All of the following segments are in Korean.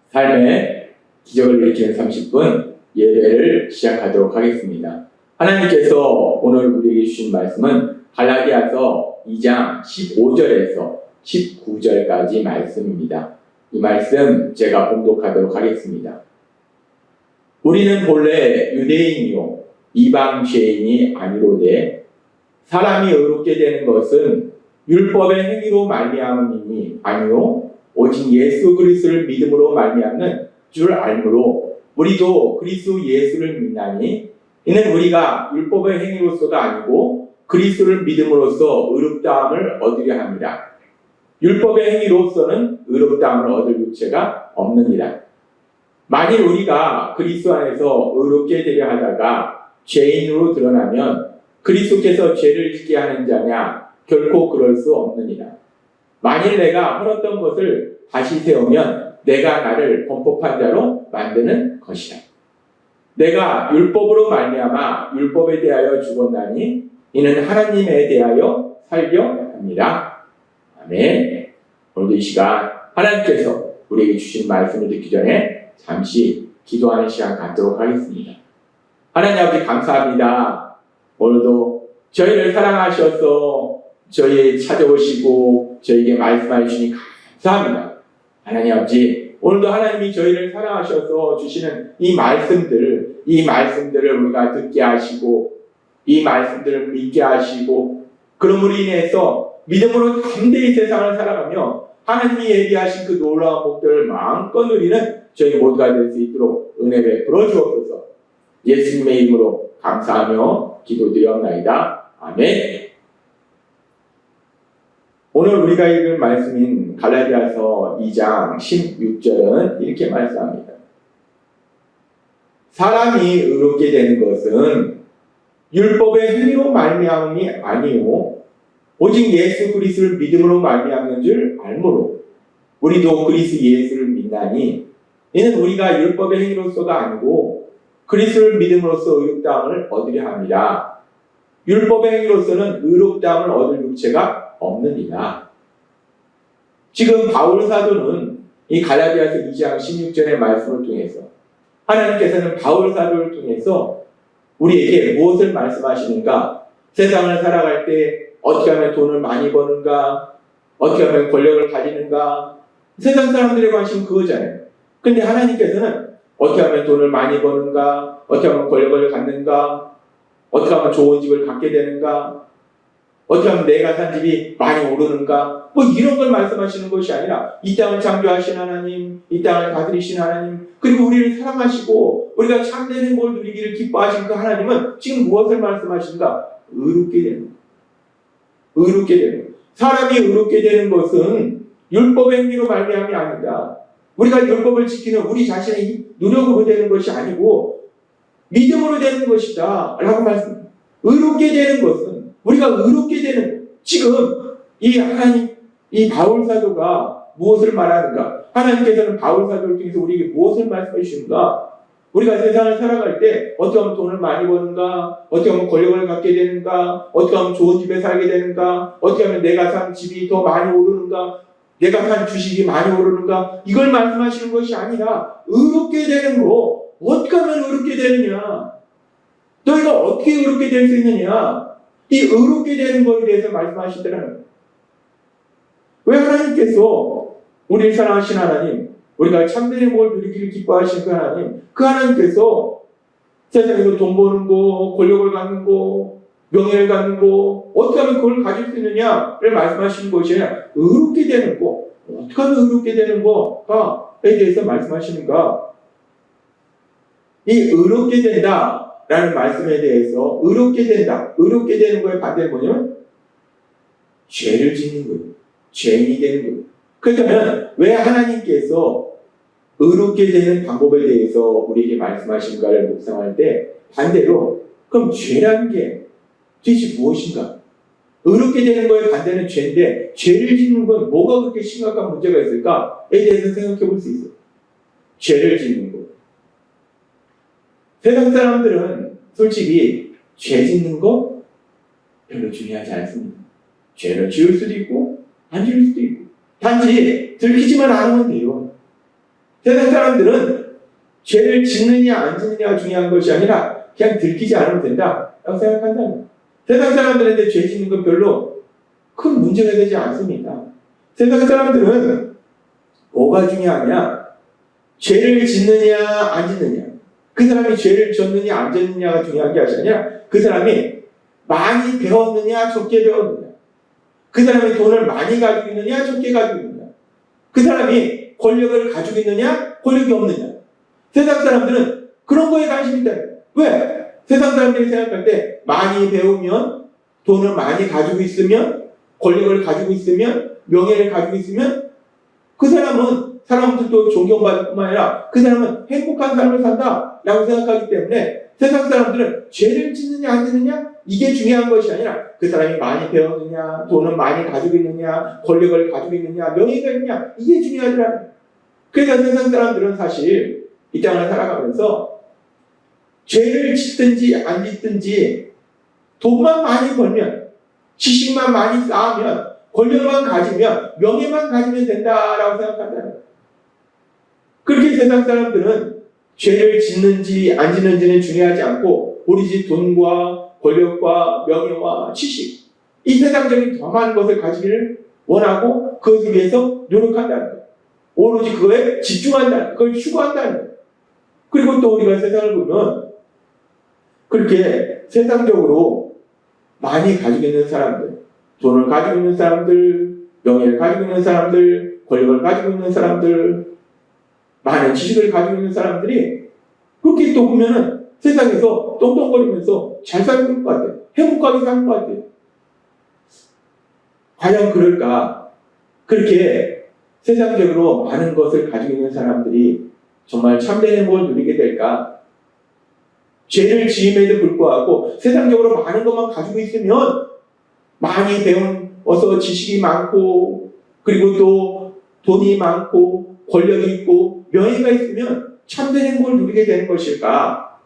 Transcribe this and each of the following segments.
삶의 기적을 일으키는 30분 예배를 시작하도록 하겠습니다. 하나님께서 오늘 우리에게 주신 말씀은 갈라디아서 2장 15절에서 19절까지 말씀입니다. 이 말씀 제가 봉독하도록 하겠습니다. 우리는 본래 유대인이요 이방 죄인이 아니로되 사람이 의롭게 되는 것은 율법의 행위로 말미암음이니 아니요 오직 예수 그리스도를 믿음으로 말미암는 줄 알므로 우리도 그리스도 예수를 믿나니 이는 우리가 율법의 행위로서가 아니고 그리스도를 믿음으로써 의롭다함을 얻으려 합니다. 율법의 행위로서는 의롭다함을 얻을 육체가 없느니라. 만일 우리가 그리스도 안에서 의롭게 되려 하다가 죄인으로 드러나면 그리스도께서 죄를 짓게 하는 자냐? 결코 그럴 수 없느니라. 만일 내가 헐었던 것을 다시 세우면 내가 나를 범법한 자로 만드는 것이라. 내가 율법으로 말미암아 율법에 대하여 죽었나니 이는 하나님에 대하여 살려 합니다. 아멘. 오늘도 이 시간 하나님께서 우리에게 주신 말씀을 듣기 전에 잠시 기도하는 시간 갖도록 하겠습니다. 하나님 아버지 감사합니다. 오늘도 저희를 사랑하셔서 저희 찾아오시고 저희에게 말씀해 주시니 감사합니다. 하나님 아버지 오늘도 하나님이 저희를 사랑하셔서 주시는 이 말씀들을 우리가 듣게 하시고 이 말씀들을 믿게 하시고 그러므로 인해서 믿음으로 담대히 세상을 살아가며 하나님이 예비하신 그 놀라운 복들을 마음껏 누리는 저희 모두가 될 수 있도록 은혜 베풀어 주옵소서. 예수님의 이름으로 감사하며 기도드리옵나이다. 아멘. 오늘 우리가 읽은 말씀인 갈라디아서 2장 16절은 이렇게 말씀합니다. 사람이 의롭게 되는 것은 율법의 행위로 말미암음이 아니요 오직 예수 그리스도를 믿음으로 말미암는 줄 알므로 우리도 그리스도 예수를 믿나니 이는 우리가 율법의 행위로서가 아니고 그리스도를 믿음으로써 의롭다함을 얻으려 합니다. 율법의 행위로서는 의롭다함을 얻을 육체가 없느니라. 지금 바울 사도는 이 갈라디아서 2장 16절의 말씀을 통해서 하나님께서는 바울 사도를 통해서 우리에게 무엇을 말씀하시는가? 세상을 살아갈 때 어떻게 하면 돈을 많이 버는가? 어떻게 하면 권력을 가지는가? 세상 사람들의 관심은 그거잖아요. 근데 하나님께서는 어떻게 하면 돈을 많이 버는가? 어떻게 하면 권력을 갖는가? 어떻게 하면 좋은 집을 갖게 되는가? 어떻게 하면 내가 산 집이 많이 오르는가? 뭐 이런 걸 말씀하시는 것이 아니라 이 땅을 창조하신 하나님, 이 땅을 다스리신 하나님, 그리고 우리를 사랑하시고 우리가 참된 행복을 누리기를 기뻐하신 그 하나님은 지금 무엇을 말씀하시는가? 의롭게 되는 것. 의롭게 되는 것. 사람이 의롭게 되는 것은 율법의 행위로 말미암이 아니다. 우리가 율법을 지키는 우리 자신의 노력으로 되는 것이 아니고 믿음으로 되는 것이다 라고 말씀합니다. 의롭게 되는 것은 우리가 의롭게 되는 지금 이 하나님 이 바울 사도가 무엇을 말하는가? 하나님께서는 바울 사도를 통해서 우리에게 무엇을 말씀해 주시는가? 우리가 세상을 살아갈 때 어떻게 하면 돈을 많이 버는가? 어떻게 하면 권력을 갖게 되는가? 어떻게 하면 좋은 집에 살게 되는가? 어떻게 하면 내가 산 집이 더 많이 오르는가? 내가 산 주식이 많이 오르는가? 이걸 말씀하시는 것이 아니라 의롭게 되는 거. 어떻게 하면 의롭게 되느냐? 너희가 어떻게 의롭게 될 수 있느냐? 이 의롭게 되는 것에 대해서 말씀하시더라는 거예요. 왜 하나님께서 우리를 사랑하신 하나님, 우리가 참된 행복을 누리기를 기뻐하신 그 하나님께서 세상에서 돈 버는 거, 권력을 갖는 거, 명예를 갖는 거, 어떻게 하면 그걸 가질 수 있느냐를 말씀하시는 것이 아니라 의롭게 되는 거, 어떻게 하면 의롭게 되는 거에 대해서 말씀하시는가? 이 의롭게 된다라는 말씀에 대해서 의롭게 된다, 의롭게 되는 거의 반대는 뭐냐면 죄를 짓는 거예요. 죄인이 되는 거예요. 그렇다면 왜 하나님께서 의롭게 되는 방법에 대해서 우리에게 말씀하신가를 묵상할 때 반대로 그럼 죄라는 게 도대체 무엇인가? 의롭게 되는 거에 반대는 죄인데 죄를 짓는 건 뭐가 그렇게 심각한 문제가 있을까에 대해서 생각해 볼 수 있어요. 죄를 짓는 거. 세상 사람들은 솔직히 죄 짓는 거 별로 중요하지 않습니다. 죄를 지을 수도 있고 안 지을 수도 있고 단지 들키지만 않으면 돼요. 세상 사람들은 죄를 짓느냐 안 짓느냐가 중요한 것이 아니라 그냥 들키지 않으면 된다라고 생각한다는 거예요. 세상 사람들한테 죄 짓는 건 별로 큰 문제가 되지 않습니다. 세상 사람들은 뭐가 중요하냐? 죄를 짓느냐 안 짓느냐. 그 사람이 죄를 졌느냐 안 졌느냐가 중요한 게 아니라 그 사람이 많이 배웠느냐 적게 배웠느냐. 그 사람이 돈을 많이 가지고 있느냐 적게 가지고 있느냐. 그 사람이 권력을 가지고 있느냐 권력이 없느냐. 세상 사람들은 그런 거에 관심이 있다. 왜? 세상 사람들이 생각할 때 많이 배우면, 돈을 많이 가지고 있으면, 권력을 가지고 있으면, 명예를 가지고 있으면 그 사람은 사람들도 존경받을 뿐만 아니라 그 사람은 행복한 삶을 산다 라고 생각하기 때문에 세상 사람들은 죄를 짓느냐 안 짓느냐 이게 중요한 것이 아니라 그 사람이 많이 배웠느냐, 돈을 많이 가지고 있느냐, 권력을 가지고 있느냐, 명예가 있느냐 이게 중요하더라. 그러니까 세상 사람들은 사실 이 땅을 살아가면서 죄를 짓든지 안 짓든지 돈만 많이 벌면, 지식만 많이 쌓으면, 권력만 가지면, 명예만 가지면 된다라고 생각한다는 거예요. 그렇게 세상 사람들은 죄를 짓는지 안 짓는지는 중요하지 않고 오로지 돈과 권력과 명예와 지식, 이 세상적인 더 많은 것을 가지기를 원하고 그것을 위해서 노력한다는 거예요. 오로지 그거에 집중한다는 거예요. 그걸 추구한다는 거예요. 그리고 또 우리가 세상을 보면 그렇게 세상적으로 많이 가지고 있는 사람들, 돈을 가지고 있는 사람들, 명예를 가지고 있는 사람들, 권력을 가지고 있는 사람들, 많은 지식을 가지고 있는 사람들이 그렇게 또 보면은 세상에서 똥똥거리면서 잘 살고 있는 것 같아요. 행복하게 사는 것 같아요. 과연 그럴까? 그렇게 세상적으로 많은 것을 가지고 있는 사람들이 정말 참된 행복을 누리게 될까? 죄를 지음에도 불구하고 세상적으로 많은 것만 가지고 있으면 많이 배워서 지식이 많고 그리고 또 돈이 많고 권력이 있고 명예가 있으면 참된 행복을 누리게 되는 것일까?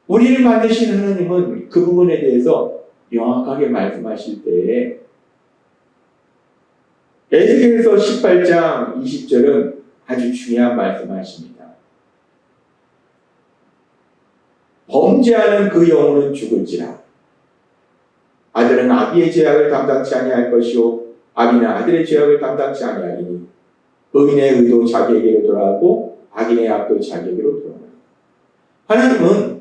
우리를 만드신 하나님은 그 부분에 대해서 명확하게 말씀하실 때에 에스겔서 18장 20절은 아주 중요한 말씀하십니다. 범죄하는 그 영혼은 죽을지라. 아들은 아비의 죄악을 담당치 아니할 것이요 아비는 아들의 죄악을 담당치 아니하리니 의인의 의도 자기에게로 돌아가고 악인의 악도 자기에게로 돌아가라. 하나님은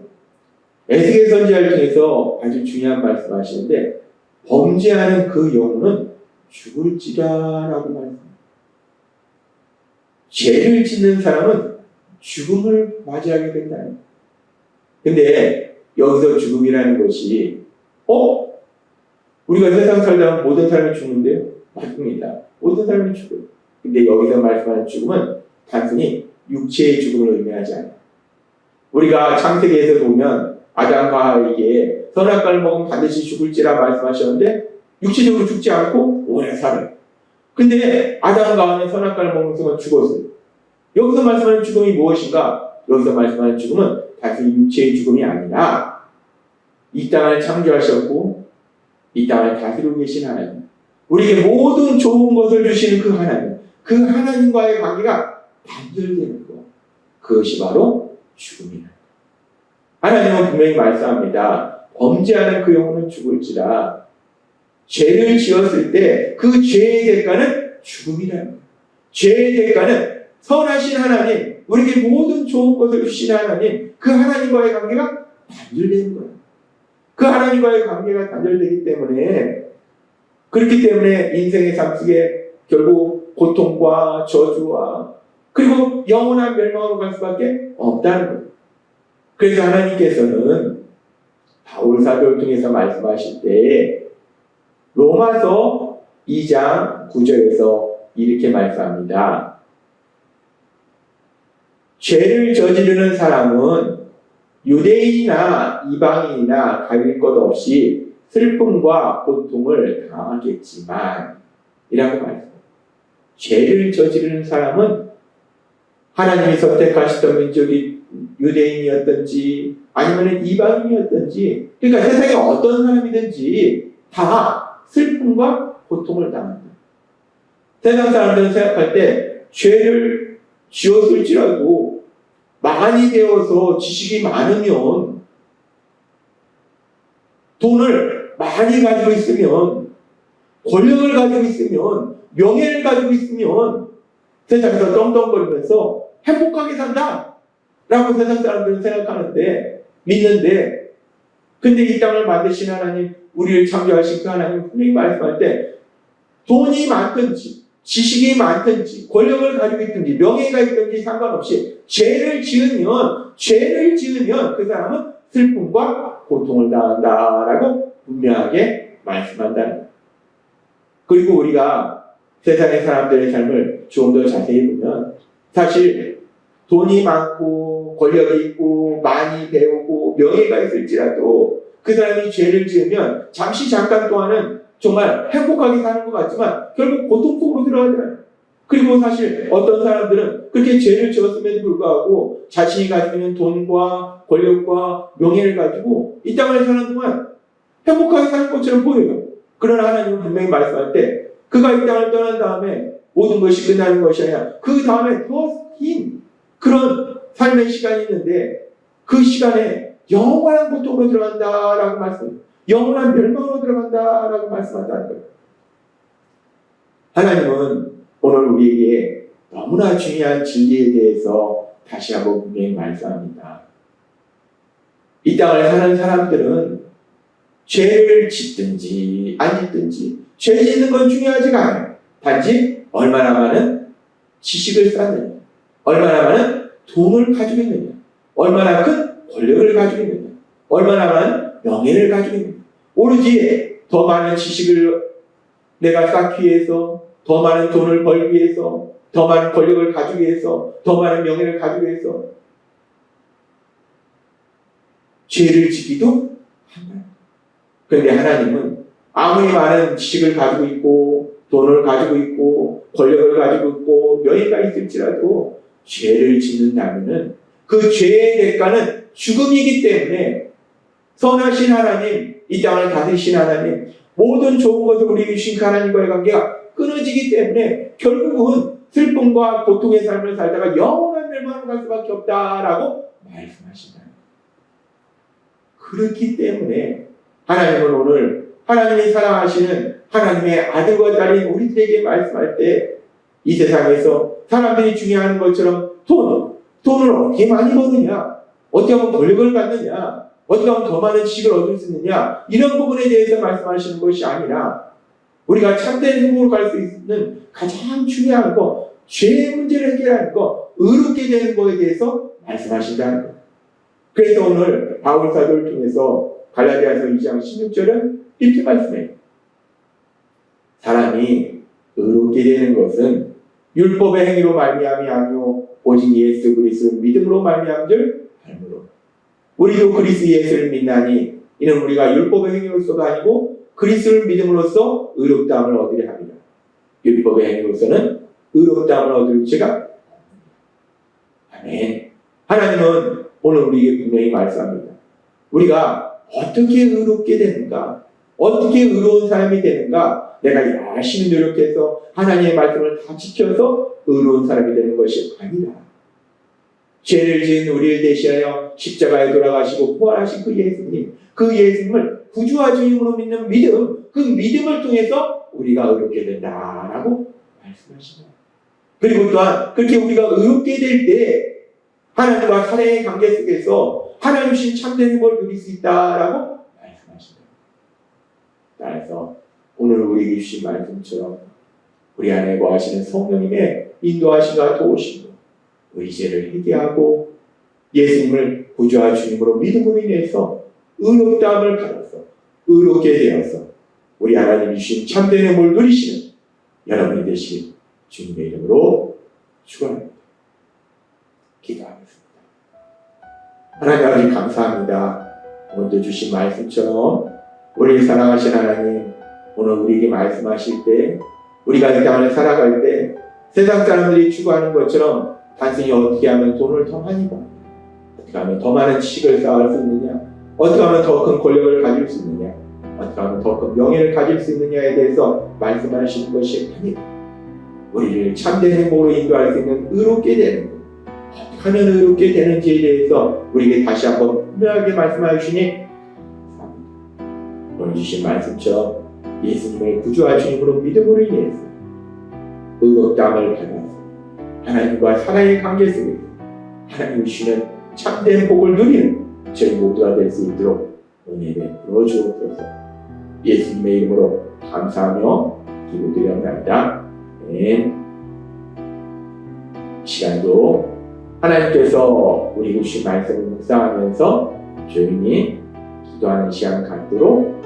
에스겔 선지자를 통해서 아주 중요한 말씀하시는데 범죄하는 그 영혼은 죽을지라라고 말합니다. 죄를 짓는 사람은 죽음을 맞이하게 된다는 거예요. 근데 여기서 죽음이라는 것이 우리가 세상 살다 보면 모든 사람이 죽는데요? 맞습니다. 모든 사람이 죽어요. 근데 여기서 말씀하는 죽음은 단순히 육체의 죽음을 의미하지 않아요. 우리가 창세기에서 보면 아담과 하와에게 선악과를 먹으면 반드시 죽을지라 말씀하셨는데 육체적으로 죽지 않고 오래 살아요. 근데 아담과 하와는 선악과를 먹는 순간 죽었어요. 여기서 말씀하는 죽음이 무엇인가? 여기서 말씀하는 죽음은 단순히 육체의 죽음이 아니라 이 땅을 창조하셨고 이 땅을 다스리고 계신 하나님, 우리에게 모든 좋은 것을 주시는 그 하나님, 그 하나님과의 관계가 단절되는 것, 그것이 바로 죽음이다. 하나님은 분명히 말씀합니다. 범죄하는 그 영혼은 죽을지라. 죄를 지었을 때 그 죄의 대가는 죽음이라는 거예요. 죄의 대가는 선하신 하나님, 우리에게 모든 좋은 것을 주신 하나님, 그 하나님과의 관계가 단절되는 거예요. 그 하나님과의 관계가 단절되기 때문에, 그렇기 때문에 인생의 삶 속에 결국 고통과 저주와 그리고 영원한 멸망으로 갈 수밖에 없다는 거예요. 그래서 하나님께서는 바울 사도를 통해서 말씀하실 때 로마서 2장 9절에서 이렇게 말씀합니다. 죄를 저지르는 사람은 유대인이나 이방인이나 가릴 것 없이 슬픔과 고통을 당하겠지만 이라고 말씀합니다. 죄를 저지르는 사람은 하나님이 선택하시던 민족이 유대인이었든지 아니면 이방인이었든지, 그러니까 세상에 어떤 사람이든지 다 슬픔과 고통을 당한다. 세상 사람들은 생각할 때 죄를 쥐었을지라도 많이 배워서 지식이 많으면 돈을 많이 가지고 있으면 권력을 가지고 있으면 명예를 가지고 있으면 세상에서 떵떵거리면서 행복하게 산다 라고 세상 사람들은 생각하는데 믿는데 근데 이 땅을 만드신 하나님 우리를 창조하신 그 하나님 분명히 말씀할 때 돈이 많든지 지식이 많든지 권력을 가지고 있든지 명예가 있든지 상관없이 죄를 지으면 그 사람은 슬픔과 고통을 당한다라고 분명하게 말씀한다는 거예요. 그리고 우리가 세상의 사람들의 삶을 좀 더 자세히 보면 사실 돈이 많고 권력이 있고 많이 배우고 명예가 있을지라도 그 사람이 죄를 지으면 잠깐 동안은 정말 행복하게 사는 것 같지만 결국 고통 속으로 들어가잖아요. 그리고 사실 어떤 사람들은 그렇게 죄를 지었음에도 불구하고 자신이 가지고 있는 돈과 권력과 명예를 가지고 이 땅을 사는 동안 행복하게 사는 것처럼 보여요. 그러나 하나님은 분명히 말씀할 때 그가 이 땅을 떠난 다음에 모든 것이 끝나는 것이 아니라 그 다음에 더 긴 그런 삶의 시간이 있는데 그 시간에 영원한 고통으로 들어간다라고 말씀해요. 영원한 멸망으로 들어간다라고 말씀한다는 거예요. 하나님은 오늘 우리에게 너무나 중요한 진리에 대해서 다시 한번 분명히 말씀합니다. 이 땅을 사는 사람들은 죄를 짓든지 안 짓든지 죄 짓는 건 중요하지가 않아요. 단지 얼마나 많은 지식을 쌓느냐, 얼마나 많은 돈을 가지고 있느냐, 얼마나 큰 권력을 가지고 있느냐, 얼마나 많은 명예를 가지고 있느냐. 오로지 더 많은 지식을 내가 쌓기 위해서, 더 많은 돈을 벌기 위해서, 더 많은 권력을 가지기 위해서, 더 많은 명예를 가지기 위해서 죄를 짓기도 한다. 그런데 하나님은 아무리 많은 지식을 가지고 있고 돈을 가지고 있고 권력을 가지고 있고 명예가 있을지라도 죄를 짓는다면은 그 죄의 대가는 죽음이기 때문에 선하신 하나님, 이 땅을 다스리신 하나님, 모든 좋은 것을 우리에게 주신 하나님과의 관계가 끊어지기 때문에 결국은 슬픔과 고통의 삶을 살다가 영원한 멸망으로 갈 수밖에 없다라고 말씀하신다. 그렇기 때문에 하나님은 오늘 하나님이 사랑하시는 하나님의 아들과 딸인 우리들에게 말씀할 때 이 세상에서 사람들이 중요한 것처럼 돈을 어떻게 많이 버느냐, 어떻게 하면 권력을 갖느냐, 어떻게 하면 더 많은 지식을 얻을 수 있느냐, 이런 부분에 대해서 말씀하시는 것이 아니라 우리가 참된 행복으로 갈 수 있는 가장 중요한 거, 죄의 문제를 해결하는 거, 의롭게 되는 것에 대해서 말씀하신다는 거예요. 그래서 오늘 바울 사도를 통해서 갈라디아서 2장 16절은 이렇게 말씀해요. 사람이 의롭게 되는 것은 율법의 행위로 말미암이 아니요 오직 예수 그리스도를 믿음으로 말미암은 줄 알므로 우리도 그리스도 예수를 믿나니 이는 우리가 율법의 행위로서도 아니고 그리스도를 믿음으로써 의롭다함을 얻으려 합니다. 율법의 행위로서는 의롭다함을 얻을 죄가 아멘. 하나님은 오늘 우리에게 분명히 말씀합니다. 우리가 어떻게 의롭게 되는가, 어떻게 의로운 사람이 되는가, 내가 열심히 노력해서 하나님의 말씀을 다 지켜서 의로운 사람이 되는 것이 아니라 죄를 지은 우리를 대신하여 십자가에 돌아가시고 부활하신 그 예수님, 그 예수님을 구주와 주님으로 믿는 믿음, 그 믿음을 통해서 우리가 의롭게 된다라고 말씀하십니다. 그리고 또한 그렇게 우리가 의롭게 될 때 하나님과 사랑의 관계 속에서 하나님 주신 참된 걸 누릴 수 있다라고 말씀하십니다. 따라서 오늘 우리에게 주신 말씀처럼 우리 안에 거하시는 성령님의 인도하심과 도우심으로 우리 죄를 회개하고 예수님을 구주와 주님으로 믿음으로 인해서 의롭다함을 받아서 의롭게 되어서 우리 하나님이 주신 참된 행복을 누리시는 여러분이 되시길 주님의 이름으로 축원합니다. 기도하겠습니다. 하나님 아버지 감사합니다. 오늘도 주신 말씀처럼 우리를 사랑하신 하나님, 오늘 우리에게 말씀하실 때 우리가 이 땅을 살아갈 때 세상 사람들이 추구하는 것처럼 단순히 어떻게 하면 돈을 더 많이 벌느냐, 어떻게 하면 더 많은 지식을 쌓을 수 있느냐, 어떻게 하면 더 큰 권력을 가질 수 있느냐, 어떻게 하면 더 큰 명예를 가질 수 있느냐에 대해서 말씀하시는 것이 아니라 우리를 참된 행복으로 인도할 수 있는 의롭게 되는 것. 어떻게 하면 의롭게 되는지에 대해서 우리에게 다시 한번 분명하게 말씀하여 주시니 감사합니다. 오늘 주신 말씀처럼 예수님의 구주와 주님으로 믿음으로 인해서 의롭다함을 받아서 하나님과 사랑의 관계 속에서 하나님이 주시는 참된 복을 누리는 저희 모두가 될 수 있도록 은혜 베풀어 주옵소서. 예수님의 이름으로 감사하며 기도드려옵나이다. 아멘. 시간도 하나님께서 우리 주신 말씀을 묵상하면서 조용히 기도하는 시간 갖도록